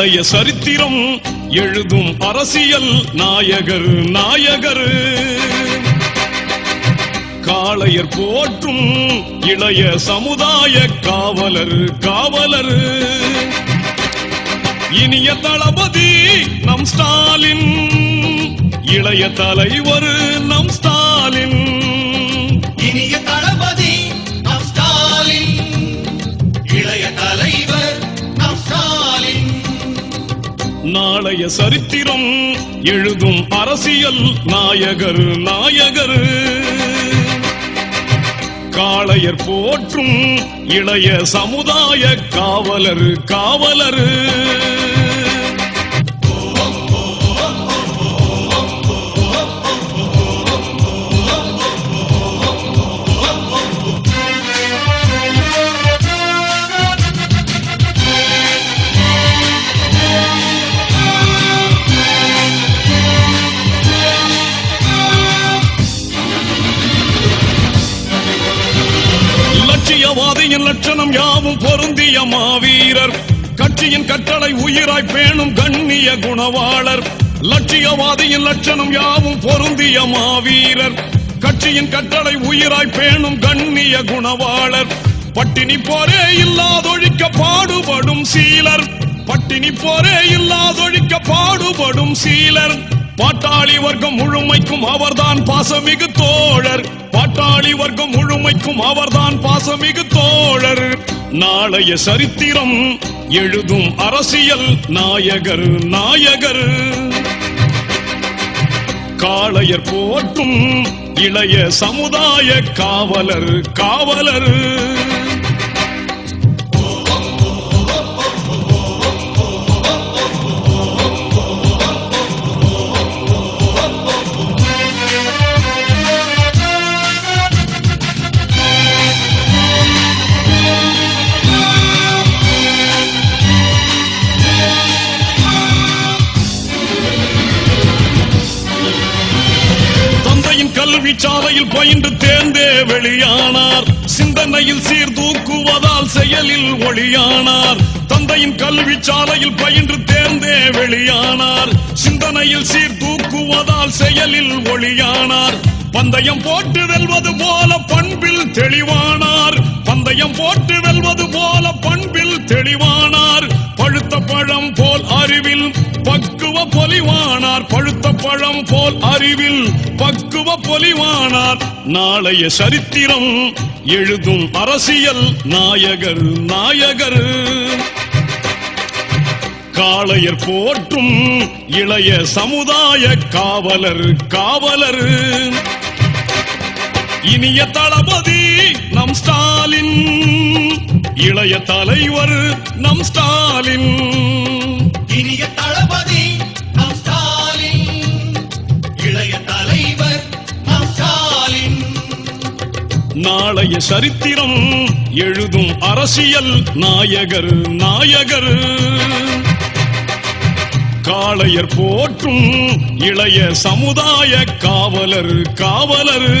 நாளைய சரித்திரம் எழுதும் அரசியல் நாயகர் நாயகர். காளையர் போற்றும் இளைய சமுதாய காவலர் காவலர். இனிய தளபதி நம் ஸ்டாலின், இளைய தலைவர் நம் ஸ்டாலின். இனிய தளபதி நம் ஸ்டாலின், இளைய தலைவர் நம் ஸ்டாலின். நாளைய சரித்திரம் எழுதும் அரசியல் நாயகர் நாயகர். காளையர் போற்றும் இளைய சமுதாய காவலர் காவலர். லட்சியவாதியின் லட்சணம் யாவும் பொருந்திய மாவீரர். கட்சியின் கட்டளை உயிராய் பேணும் கண்ணிய குணவாளர். லட்சியவாதியின் லட்சணம் யாவும் பொருந்திய மாவீரர். கட்சியின் கட்டளை உயிராய் பேணும் கண்ணிய குணவாளர். பட்டினி போரே இல்லாதொழிக்க பாடுபடும் சீலர். பட்டினி போரே இல்லாதொழிக்க பாடுபடும் சீலர். பாட்டாளி வர்க்கம் முழுமைக்கும் அவர்தான் பாசமிகு தோழர். பாட்டாளி வர்க்கம் முழுமைக்கும் அவர்தான் பாசமிகு தோழர். நாளைய சரித்திரம் எழுதும் அரசியல் நாயகர் நாயகர். காளையர் போற்றும் இளைய சமுதாய காவலர் காவலர். கல்வி சாலையில் பயின்று தேர்ந்தே வெளியானார். சிந்தனையில் சீர்தூக்குவதால் செயலில் ஒளியானார். தந்தையின் கல்வி சாலையில் பயின்று தேர்ந்தே வெளியானார். சிந்தனையில் சீர்தூக்குவதால் செயலில் ஒளியானார். பந்தயம் போட்டு வெல்வது போல பண்பில் தெளிவானார். பந்தயம் போட்டு வெல்வது போல பண்பில் தெளிவானார். பழுத்த பழம் போல் அறிவில் பக்குவ பொலிவானார். பழுத்த பழம் போல் அறிவில் பக்குவ பொலிவானார். நாளைய சரித்திரம் எழுதும் அரசியல் நாயகர் நாயகர். காளையர் போற்றும் இளைய சமுதாய காவலர் காவலர். இனிய தளபதி நம் ஸ்டாலின், இளைய தலைவர் நம் ஸ்டாலின். இனிய தளபதி நம் ஸ்டாலின், இளைய தலைவர் நம் ஸ்டாலின். நாளைய சரித்திரம் எழுதும் அரசியல் நாயகர் நாயகர். காளையர் போற்றும் இளைய சமுதாய காவலர் காவலர்.